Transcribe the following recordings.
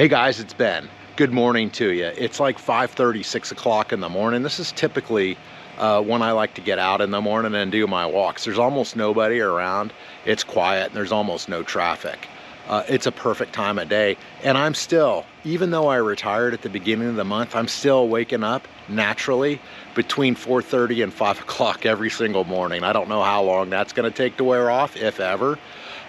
Hey guys, it's Ben. Good morning to you. It's like 5:30, 6 o'clock in the morning. This is typically when I like to get out in the morning and do my walks. There's almost nobody around. It's quiet and there's almost no traffic. It's a perfect time of day. And I'm still, even though I retired at the beginning of the month, I'm still waking up naturally between 4:30 and 5 o'clock every single morning. I don't know how long that's going to take to wear off, if ever.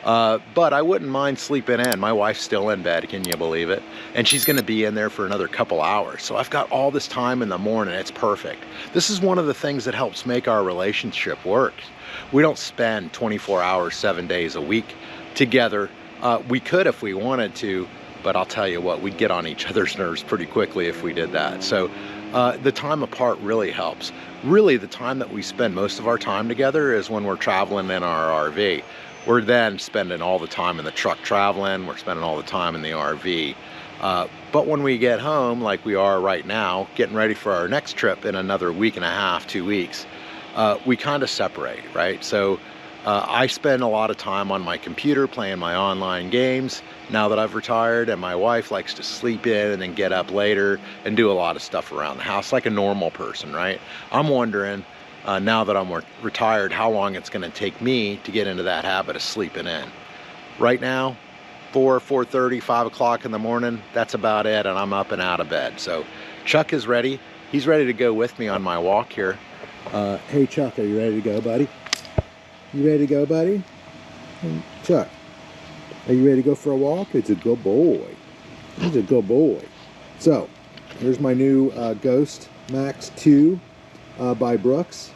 But I wouldn't mind sleeping in. My wife's still in bed, can you believe it? And she's gonna be in there for another couple hours. So I've got all this time in the morning, it's perfect. This is one of the things that helps make our relationship work. We don't spend 24 hours, 7 days a week together. We could if we wanted to, but I'll tell you what, we'd get on each other's nerves pretty quickly if we did that. So the time apart really helps. Really, the time that we spend most of our time together is when we're traveling in our RV. We're then spending all the time in the truck traveling, we're spending all the time in the RV. But when we get home, like we are right now, getting ready for our next trip in another week and a half, 2 weeks, we kind of separate, right? So I spend a lot of time on my computer playing my online games now that I've retired, and my wife likes to sleep in and then get up later and do a lot of stuff around the house like a normal person, right? I'm wondering, now that I'm retired, how long it's going to take me to get into that habit of sleeping in. Right now, 4:30, 5 o'clock in the morning, that's about it, and I'm up and out of bed. So Chuck is ready. He's ready to go with me on my walk here. Hey Chuck, are you ready to go, buddy? You ready to go, buddy? Hey, Chuck, are you ready to go for a walk? It's a good boy. He's a good boy. So here's my new Ghost Max 2 by Brooks.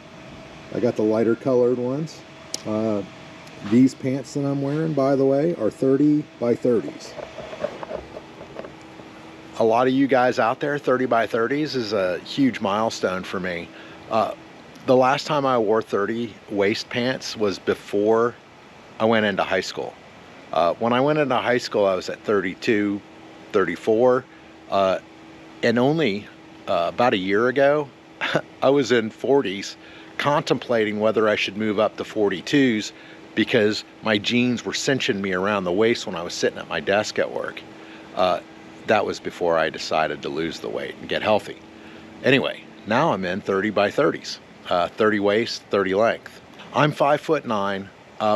I got the lighter colored ones. These pants that I'm wearing, by the way, are 30 by 30s. A lot of you guys out there, 30 by 30s is a huge milestone for me. The last time I wore 30 waist pants was before I went into high school. When I went into high school, I was at 32, 34, and only about a year ago, I was in 40s contemplating whether I should move up to 42s because my jeans were cinching me around the waist when I was sitting at my desk at work. That was before I decided to lose the weight and get healthy. Anyway, now I'm in 30 by 30s, 30 waist, 30 length. I'm 5'9".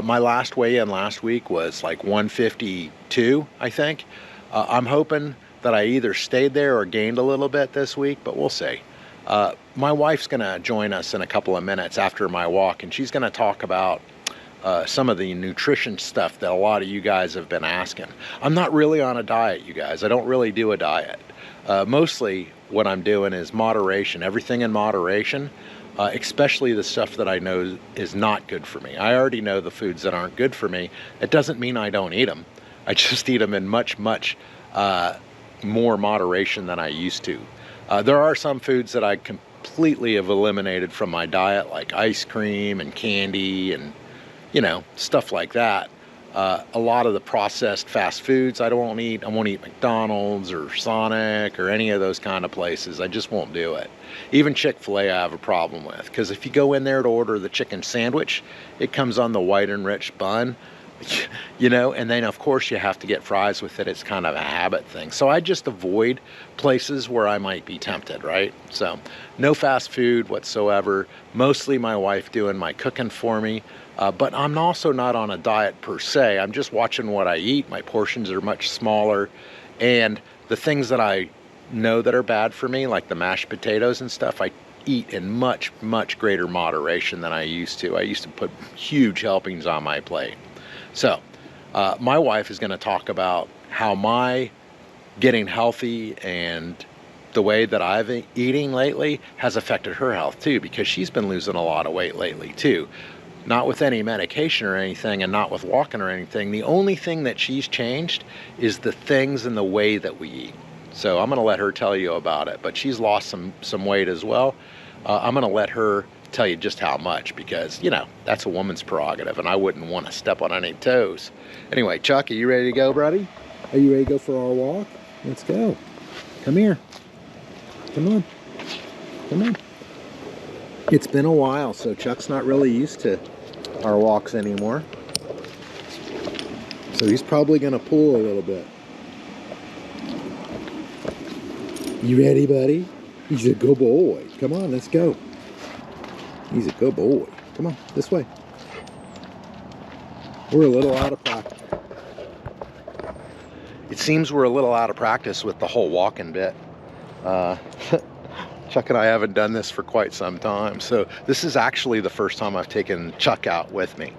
My last weigh-in last week was like 152, I think. I'm hoping that I either stayed there or gained a little bit this week, but we'll see. My wife's going to join us in a couple of minutes after my walk, and she's going to talk about some of the nutrition stuff that a lot of you guys have been asking. I'm not really on a diet, you guys. I don't really do a diet. Mostly what I'm doing is moderation, everything in moderation, especially the stuff that I know is not good for me. I already know the foods that aren't good for me. It doesn't mean I don't eat them. I just eat them in much more moderation than I used to. There are some foods that I completely have eliminated from my diet, like ice cream and candy and, you know, stuff like that. A lot of the processed fast foods I won't eat. I won't eat McDonald's or Sonic or any of those kind of places. I just won't do it. Even Chick-fil-A I have a problem with, because if you go in there to order the chicken sandwich, it comes on the white and rich bun. You know, and then of course you have to get fries with it. It's kind of a habit thing. So I just avoid places where I might be tempted, right? So no fast food whatsoever. Mostly my wife doing my cooking for me. But I'm also not on a diet per se. I'm just watching what I eat. My portions are much smaller. And the things that I know that are bad for me, like the mashed potatoes and stuff, I eat in much greater moderation than I used to. I used to put huge helpings on my plate. So, my wife is going to talk about how my getting healthy and the way that I've been eating lately has affected her health too, because she's been losing a lot of weight lately too. Not with any medication or anything, and not with walking or anything. The only thing that she's changed is the things and the way that we eat. So I'm going to let her tell you about it. But she's lost some weight as well. I'm going to let her tell you just how much, because, you know, that's a woman's prerogative and I wouldn't want to step on any toes. Anyway, Chuck, are you ready to go, buddy? Are you ready to go for our walk? Let's go. Come here. Come on. Come on. It's been a while, so Chuck's not really used to our walks anymore. So he's probably going to pull a little bit. You ready, buddy? He's a good boy. Come on, let's go. He's a good boy. Come on, this way. We're a little out of practice. It seems we're a little out of practice with the whole walking bit. Chuck and I haven't done this for quite some time, so this is actually the first time I've taken Chuck out with me.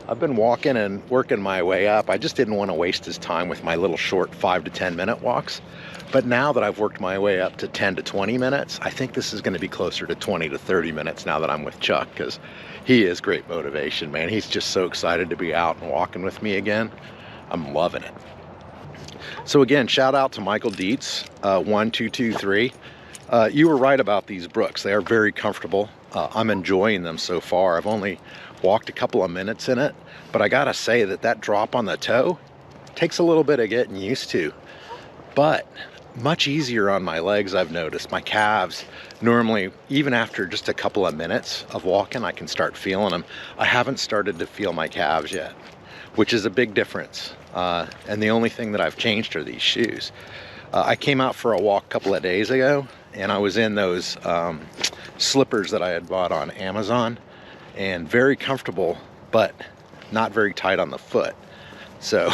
I've been walking and working my way up. I just didn't want to waste his time with my little short 5 to 10 minute walks. But now that I've worked my way up to 10 to 20 minutes, I think this is going to be closer to 20 to 30 minutes now that I'm with Chuck, because he is great motivation, man. He's just so excited to be out and walking with me again. I'm loving it. So again, shout out to Michael Dietz, 1223. You were right about these brooks. They are very comfortable. I'm enjoying them so far. I've only walked a couple of minutes in it, but I gotta say that drop on the toe takes a little bit of getting used to, but much easier on my legs. I've noticed my calves, normally even after just a couple of minutes of walking, I can start feeling them. I haven't started to feel my calves yet, which is a big difference. And the only thing that I've changed are these shoes. I came out for a walk a couple of days ago, and I was in those slippers that I had bought on Amazon, and very comfortable, but not very tight on the foot. So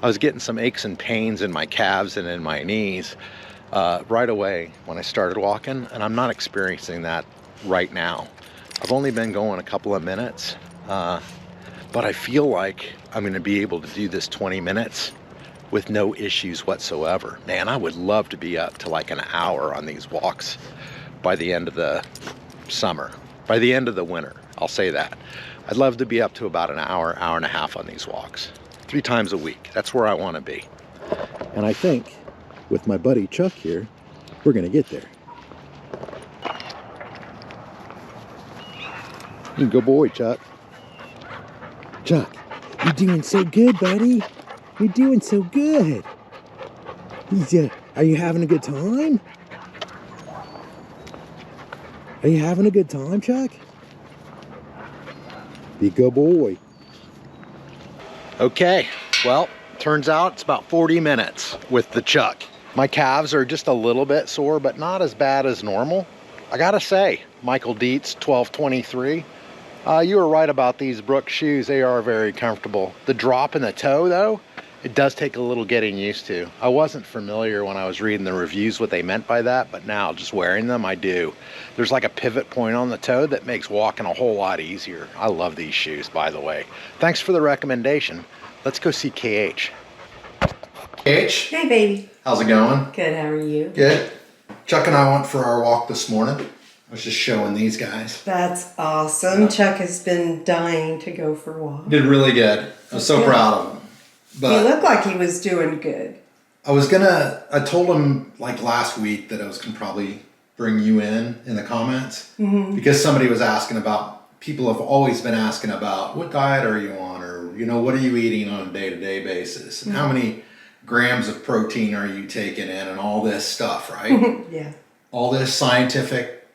I was getting some aches and pains in my calves and in my knees right away when I started walking, and I'm not experiencing that right now. I've only been going a couple of minutes, but I feel like I'm going to be able to do this 20 minutes with no issues whatsoever. Man, I would love to be up to like an hour on these walks by the end of the summer, by the end of the winter, I'll say that. I'd love to be up to about an hour, hour and a half on these walks, 3 times a week. That's where I want to be. And I think with my buddy Chuck here, we're gonna get there. Good boy, Chuck. Chuck, you're doing so good, buddy. You're doing so good. Are you having a good time? Are you having a good time, Chuck? Be a good boy. Okay, well, turns out it's about 40 minutes with the Chuck. My calves are just a little bit sore, but not as bad as normal. I gotta say, Michael Dietz, 1223, you were right about these Brooks shoes. They are very comfortable. The drop in the toe, though, it does take a little getting used to. I wasn't familiar when I was reading the reviews what they meant by that, but now just wearing them, I do. There's like a pivot point on the toe that makes walking a whole lot easier. I love these shoes, by the way. Thanks for the recommendation. Let's go see KH. KH? Hey, baby. How's it going? Good, how are you? Good. Chuck and I went for our walk this morning. I was just showing these guys. That's awesome. Yeah. Chuck has been dying to go for a walk. Did really good. I was so proud of him. But he looked like he was doing good. I told him like last week that I was going to probably bring you in the comments, because somebody was asking about, people have always been asking about what diet are you on, or, you know, what are you eating on a day-to-day basis, and how many grams of protein are you taking in, and all this stuff, right? Yeah. All this scientific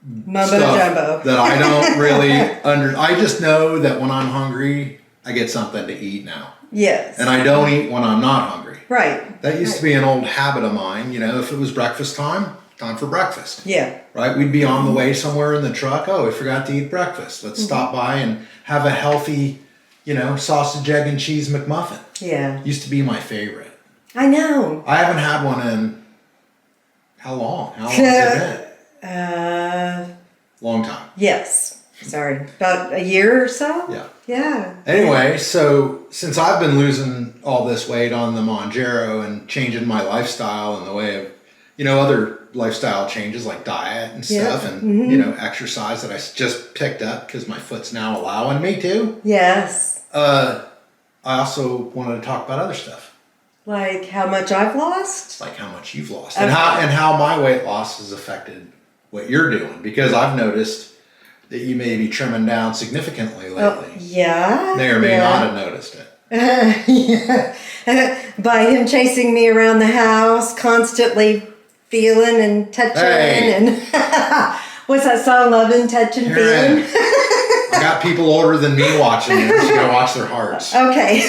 mumbo stuff jumbo that I don't really I just know that when I'm hungry, I get something to eat now. Yes. And I don't eat when I'm not hungry. Right. That used to be an old habit of mine. You know, if it was breakfast time for breakfast. Yeah. Right? We'd be on the way somewhere in the truck. Oh, we forgot to eat breakfast. Let's stop by and have a healthy, you know, sausage, egg, and cheese McMuffin. Yeah. Used to be my favorite. I know. I haven't had one in how long? How long has it been? Long time. Yes. Sorry. About a year or so? Yeah. Yeah. Anyway, so since I've been losing all this weight on the Mounjaro and changing my lifestyle in the way of, you know, other lifestyle changes like diet and stuff, and, you know, exercise that I just picked up because my foot's now allowing me to. Yes. I also wanted to talk about other stuff. Like how much I've lost? Like how much you've lost. Okay. And how my weight loss has affected what you're doing. Because I've noticed that you may be trimming down significantly lately. Oh, yeah. May or may not have noticed it. Yeah. By him chasing me around the house, constantly feeling and touching and what's that song? Loving, touching, feeling. I got people older than me watching this. You gotta watch their hearts. Okay.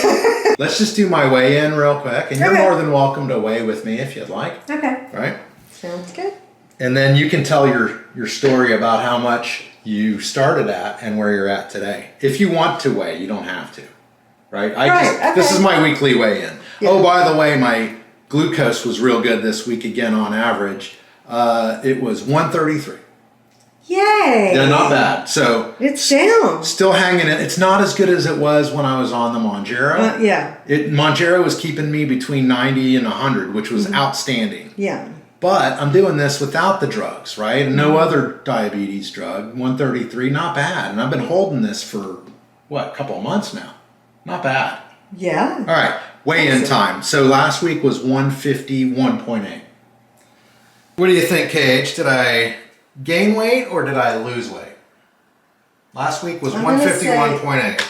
Let's just do my weigh in real quick, and you're more than welcome to weigh with me if you'd like. Okay. Right? Sounds good. And then you can tell your story about how much you started at and where you're at today. If you want to weigh, you don't have to, right? This is my weekly weigh-in. Yeah. Oh, by the way, my glucose was real good this week again on average. It was 133. Yay! Yeah, not bad. So It's down. still hanging in. It's not as good as it was when I was on the Mounjaro. Yeah. Mounjaro was keeping me between 90 and 100, which was outstanding. Yeah. But I'm doing this without the drugs, right? And no other diabetes drug. 133, not bad. And I've been holding this for, a couple of months now. Not bad. Yeah. All right, weigh-in time. So last week was 151.8. What do you think, KH? Did I gain weight or did I lose weight? Last week was 151.8.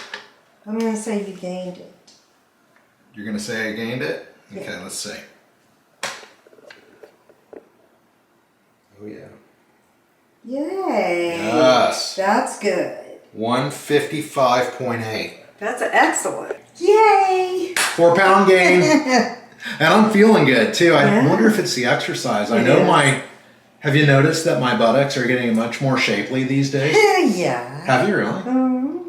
I'm going to say you gained it. You're going to say I gained it? Okay, Yeah. let's see. Oh, yeah. Yay. Yes. That's good. 155.8. That's excellent. Yay. 4-pound gain. And I'm feeling good too. I Yeah. wonder if it's the exercise. I It know is. have you noticed that my buttocks are getting much more shapely these days? Yeah. Have you really? Hmm.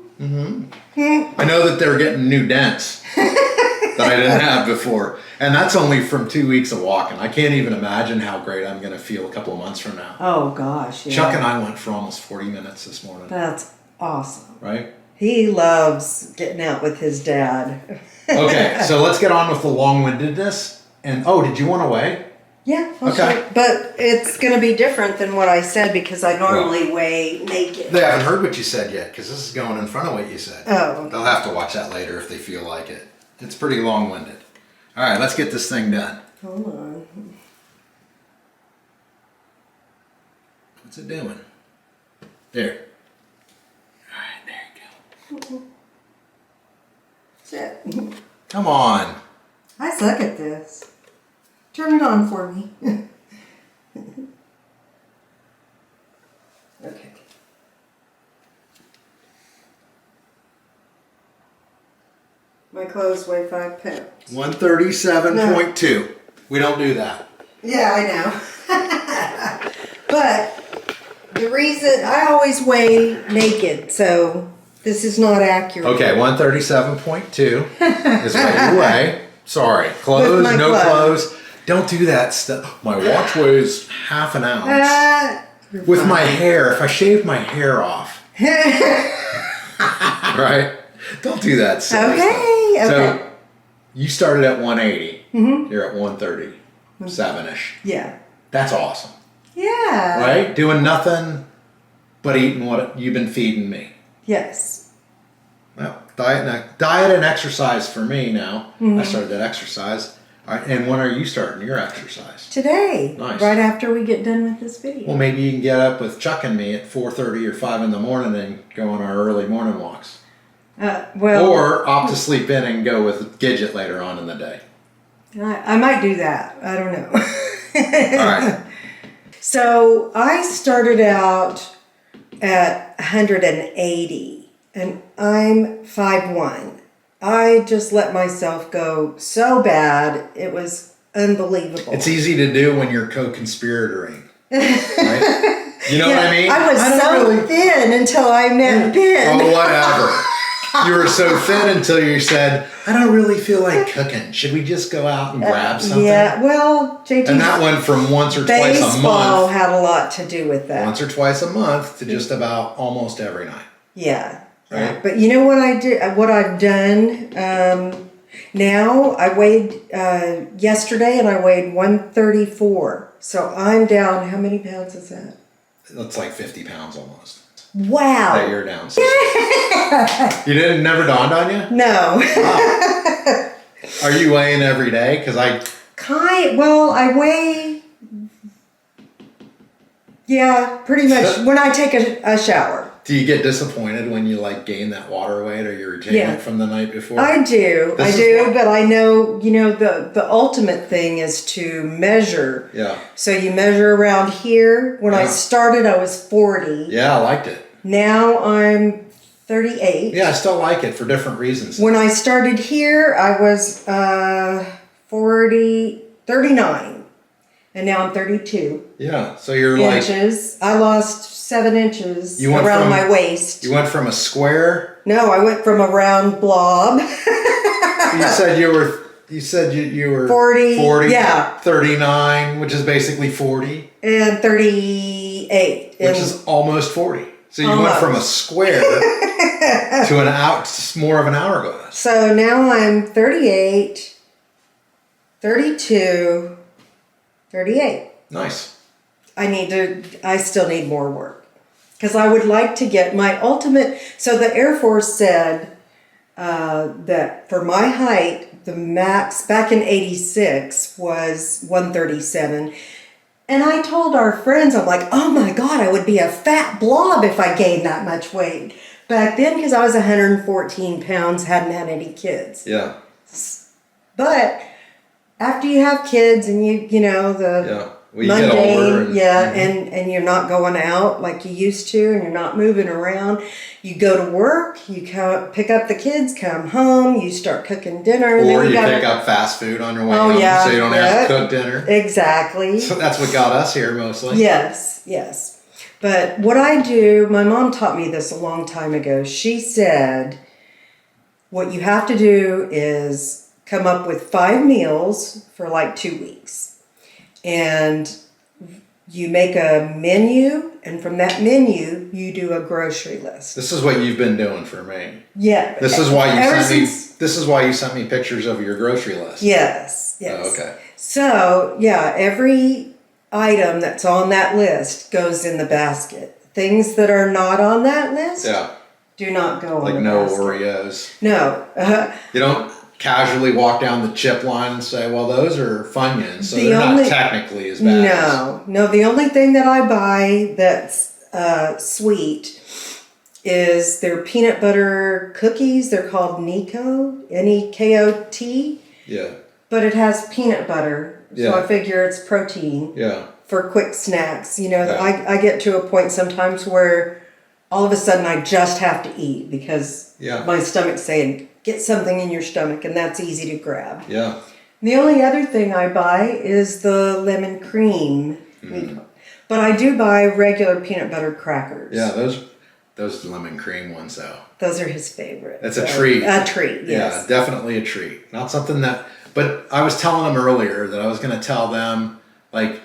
I know that they're getting new dents that I didn't have before. And that's only from 2 weeks of walking. I can't even imagine how great I'm going to feel a couple of months from now. Oh, gosh. Yeah. Chuck and I went for almost 40 minutes this morning. That's awesome. Right? He loves getting out with his dad. Okay, so let's get on with the long-windedness. And, did you want to weigh? Yeah. Okay. Sure. But it's going to be different than what I said because I normally weigh naked. They haven't heard what you said yet because this is going in front of what you said. Oh, okay. They'll have to watch that later if they feel like it. It's pretty long-winded. All right, let's get this thing done. Hold on. What's it doing? There. All right, there you go. Shit. Come on. I suck at this. Turn it on for me. Okay. My clothes weigh 5 pounds. 137.2. We don't do that. Yeah, I know. But the reason I always weigh naked, so this is not accurate. Okay, 137.2 is what you weigh. Sorry. Clothes, my no clothes. clothes. Don't do that stuff. My watch weighs half an ounce. You're With fine. my hair, if I shave my hair off. Right? Don't do that silly stuff. Okay. So you started at 180. You're at 137-ish. Yeah. That's awesome. Yeah. Right? Doing nothing but eating what you've been feeding me. Yes. Well, diet and exercise for me now. I started that exercise. All right, and when are you starting your exercise? Today. Nice. Right after we get done with this video. Well, maybe you can get up with Chuck and me at 4:30 or 5 in the morning and go on our early morning walks. Or opt to sleep in and go with Gidget later on in the day. I might do that. I don't know. All right. So I started out at 180 and I'm 5'1". I just let myself go so bad. It was unbelievable. It's easy to do when you're co-conspiratoring. Right? You know what I mean? I was so thin until I met Ben. Oh, whatever. You were so thin until you said, I don't really feel like cooking. Should we just go out and grab something? Yeah, well, JT. And that went from once or twice a baseball month. had a lot to do with that. Once or twice a month to just about almost every night. Yeah. Right? But you know what I did? What I've done now? I weighed yesterday, and I weighed 134. So I'm down. How many pounds is that? That's like 50 pounds almost. Wow. That you're down. You didn't never dawned on you? No. Wow. Are you weighing every day? Because I weigh. Yeah, pretty much when I take a shower. do you get disappointed when you like gain that water weight or you retain Yeah. it from the night before? I do, but I know, the ultimate thing is to measure. Yeah. So you measure around here. When I Yeah. started, I was 40. Yeah, I liked it. Now I'm 38. Yeah, I still like it for different reasons. When I started here, I was 39. and now I'm 32 Yeah. So you're like, inches. I lost 7 inches You went around from- my waist. you went from a square. No, I went from a round blob. You said you were. You said you were 40, 40, yeah. 39, which is basically 40, And 38. which is almost 40. So you went Almost. from a square to an out, more of an hourglass. So now I'm 38, 32, 38. Nice. I still need more work. Because I would like to get my ultimate, so the Air Force said that for my height, the max back in 86 was 137. And I told our friends, I'm like, oh my God, I would be a fat blob if I gained that much weight. Back then, because I was 114 pounds, hadn't had any kids. Yeah. But after you have kids and you know, the Yeah. Well, you get older. mundane, and you're not going out like you used to, and you're not moving around. You go to work, you pick up the kids, come home, you start cooking dinner. And Or then you gotta, pick up fast food on your way Oh, home, yeah, so you don't have yeah. to cook dinner. Exactly. So that's what got us here mostly. Yes, yes. But what I do, my mom taught me this a long time ago. She said, what you have to do is come up with 5 meals for like 2 weeks. And you make a menu, and from that menu, you do a grocery list. This is what you've been doing for me. Yeah. This is why you Ever sent me. since- This is why you sent me pictures of your grocery list. Yes, yes. Oh, okay. So, yeah, every item that's on that list goes in the basket. Things that are not on that list Yeah. do not go on Like the no basket. Oreos. No. You don't casually walk down the chip line and say, "Well, those are Funyuns, so The they're only- not technically as bad." No. The only thing that I buy that's sweet is their peanut butter cookies. They're called Nico, Nekot, Yeah. but it has peanut butter. So Yeah. I figure it's protein Yeah. for quick snacks. You know, Yeah. I get to a point sometimes where all of a sudden I just have to eat because Yeah. my stomach's saying, get something in your stomach, and that's easy to grab. Yeah. The only other thing I buy is the lemon cream. But I do buy regular peanut butter crackers. Yeah. Those lemon cream ones, though. Those are his favorite. That's a treat. A treat, Yeah, yes. definitely a treat. Not something that. But I was telling them earlier that I was going to tell them, like,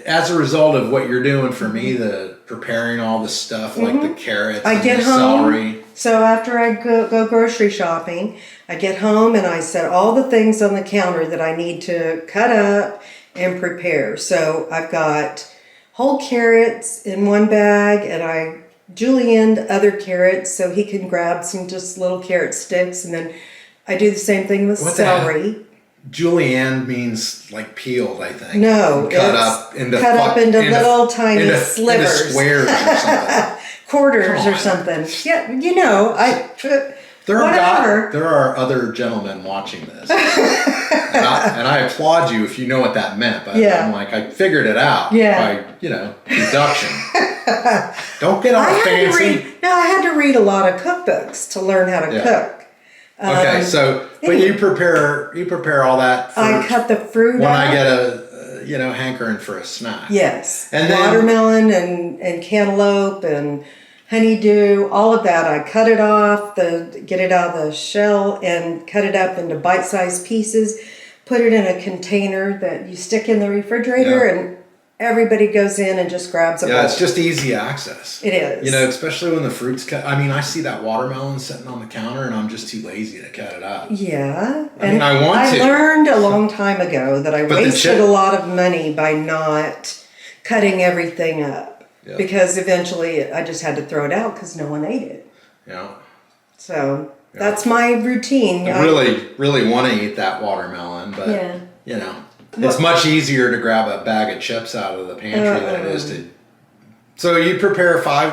as a result of what you're doing for me, the preparing all the stuff, like the carrots, I and get the home. celery. So after I go grocery shopping, I get home and I set all the things on the counter that I need to cut up and prepare. So I've got whole carrots in one bag, and I julienned other carrots so he can grab some just little carrot sticks, and then I do the same thing with What the heck? celery. Julienne means like peeled, I think. No, cut it's up into little tiny into slivers. squares or something. Quarters Come or on. something. Yeah, you know, whatever. There are other gentlemen watching this, and I applaud you if you know what that meant. But Yeah. I'm like, I figured it out Yeah. by deduction. Don't get all fancy. I had to read a lot of cookbooks to learn how to Yeah. cook. Okay, so but you prepare all that. For I cut the fruit when out. I get a hankering for a snack. Yes. And then- watermelon and cantaloupe and honeydew, all of that. I cut it off, get it out of the shell and cut it up into bite-sized pieces, put it in a container that you stick in the refrigerator, Yeah. and everybody goes in and just grabs a bowl. Yeah, it's just easy access. It is. You know, especially when the fruit's cut. I mean, I see that watermelon sitting on the counter, and I'm just too lazy to cut it up. Yeah. I mean, I want to. I learned a long time ago that I But the wasted chip- a lot of money by not cutting everything up. Yeah. Because eventually I just had to throw it out because no one ate it. Yeah. So that's my routine. I really want to eat that watermelon, but Yeah. it's much easier to grab a bag of chips out of the pantry than it is to. So you prepare five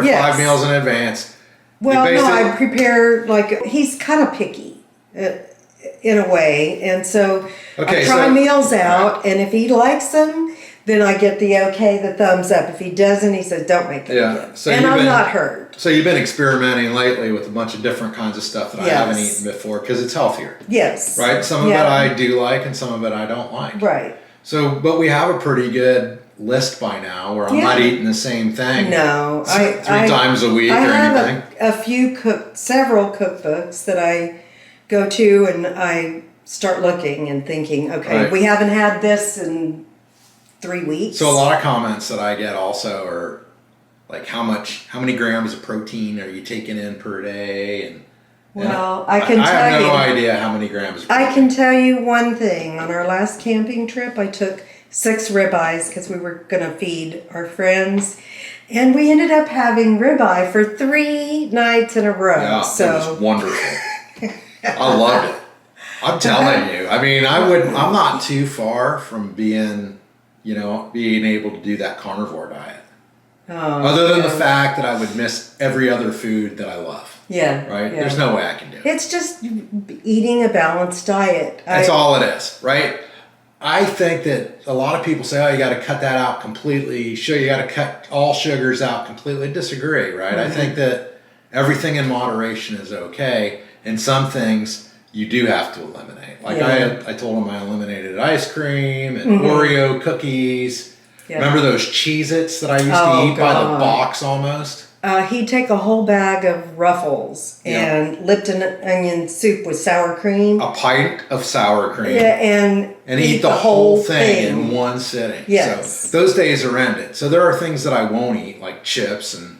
Yes. 5 meals in advance. Well, You no, basically- I prepare, like, he's kind of picky in a way. And so Okay, I try so- meals out, and if he likes them, then I get the okay, the thumbs up. If he doesn't, he says, don't make it Yeah, again. so and you've I'm been- not hurt. So you've been experimenting lately with a bunch of different kinds of stuff that I haven't Yes. eaten before because it's healthier, Yes. right? Some of Yeah. it I do like, and some of it I don't like. Right. So, but we have a pretty good list by now where I'm Yeah. not eating the same thing. No, three times a week I or have anything. several cookbooks that I go to, and I start looking and thinking, okay, Right. we haven't had this in 3 weeks. So a lot of comments that I get also are like, how many grams of protein are you taking in per day? And Well, I can I have tell no you. idea how many grams. Of I protein. can tell you one thing. On our last camping trip, I took 6 ribeyes because we were going to feed our friends. And we ended up having ribeye for 3 nights in a row. Yeah, so it was wonderful. I loved it. I'm telling you. I mean, I'm not too far from being able to do that carnivore diet. Other than the fact that I would miss every other food that I love. Yeah. Right? Yeah. There's no way I can do it. It's just eating a balanced diet. That's all it is, right? I think that a lot of people say, oh, you got to cut that out completely. Sure, you got to cut all sugars out completely. I disagree, right? I think that everything in moderation is okay. And some things you do have to eliminate. Like I told him I eliminated ice cream and Oreo cookies. Yeah. Remember those Cheez-Its that I used to eat by the box almost? He'd take a whole bag of Ruffles and Lipton onion soup with sour cream. A pint of sour cream. Yeah, and eat the whole thing in one sitting. Yes. So those days are ended. So there are things that I won't eat, like chips and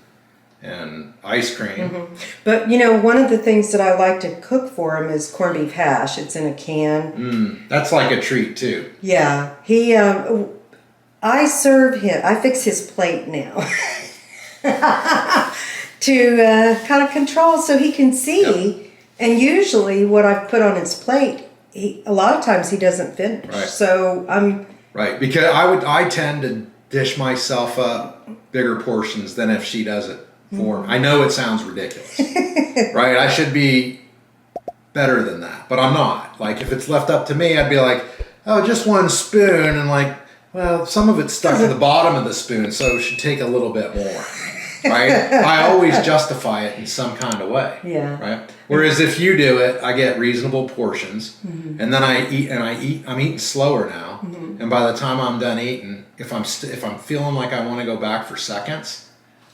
ice cream. But one of the things that I like to cook for him is corned beef hash. It's in a can. That's like a treat too. Yeah, I serve him. I fix his plate now to kind of control so he can see. Yep. And usually, what I've put on his plate, a lot of times he doesn't finish. Right. So I'm right, because I tend to dish myself up bigger portions than if she does it for me. I know it sounds ridiculous, right? I should be better than that, but I'm not. Like if it's left up to me, I'd be like, oh, just 1 spoon, and like, well, some of it's stuck to the bottom of the spoon, so it should take a little bit more, right? I always justify it in some kind of way, right? Whereas if you do it, I get reasonable portions, and then I eat, I'm eating slower now, and by the time I'm done eating, if I'm feeling like I want to go back for seconds,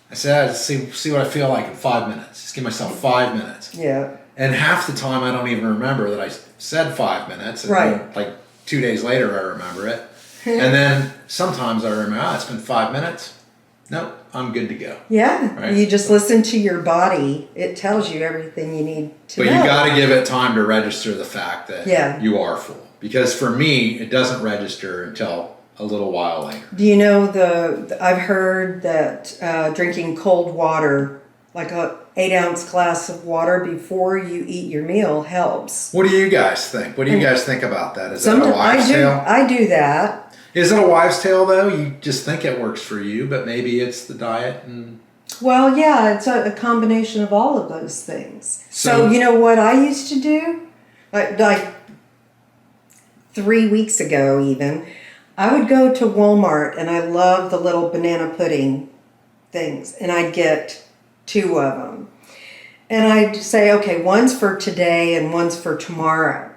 I say, see what I feel like in 5 minutes. Just give myself 5 minutes. Yeah. And half the time I don't even remember that I said 5 minutes. And Right. then, like 2 days later I remember it. And then sometimes I remember, it's been 5 minutes. Nope, I'm good to go. Yeah. Right. You just listen to your body. It tells you everything you need to But know. you got to give it time to register the fact that you are full. Because for me, it doesn't register until a little while later. Do you know I've heard that drinking cold water, like a 8-ounce glass of water before you eat your meal, helps. What do you guys think? What do you guys think about that? Is that a wives' tale? I do that. Is it a wives' tale though? You just think it works for you, but maybe it's the diet and. Well, yeah, it's a combination of all of those things. So you know what I used to do? Like 3 weeks ago even, I would go to Walmart, and I love the little banana pudding things, and I'd get 2 of them. And I'd say, okay, one's for today and one's for tomorrow.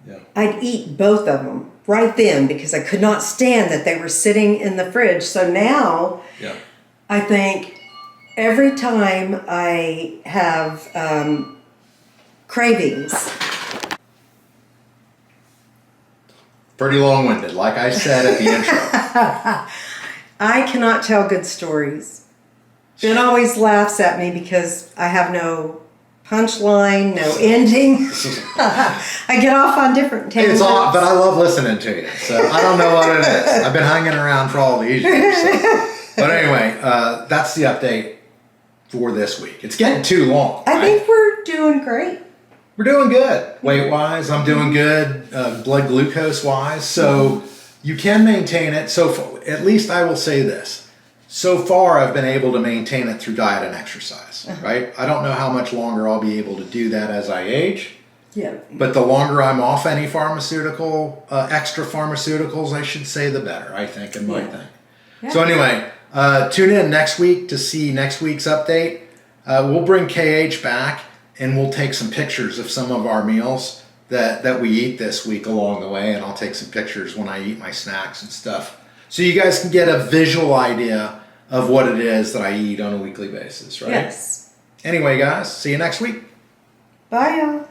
Yeah. I'd eat both of them right then because I could not stand that they were sitting in the fridge. So now I think every time I have cravings. Pretty long-winded, like I said at the intro. I cannot tell good stories. Ben always laughs at me because I have no punchline, no ending. I get off on different tangents. It's all, but I love listening to you, so I don't know what it is. I've been hanging around for all these years. So. But anyway, that's the update for this week. It's getting too long. I think we're doing great. We're doing good. Weight-wise, I'm doing good. Blood glucose-wise. So you can maintain it. So at least I will say this. So far, I've been able to maintain it through diet and exercise, right? I don't know how much longer I'll be able to do that as I age. Yeah. But the longer I'm off any pharmaceutical, extra pharmaceuticals, I should say, the better, I think, in my thing. Yeah. So anyway, tune in next week to see next week's update. We'll bring KH back, and we'll take some pictures of some of our meals that we eat this week along the way, and I'll take some pictures when I eat my snacks and stuff, so you guys can get a visual idea of what it is that I eat on a weekly basis, right? Yes. Anyway, guys, see you next week. Bye, y'all.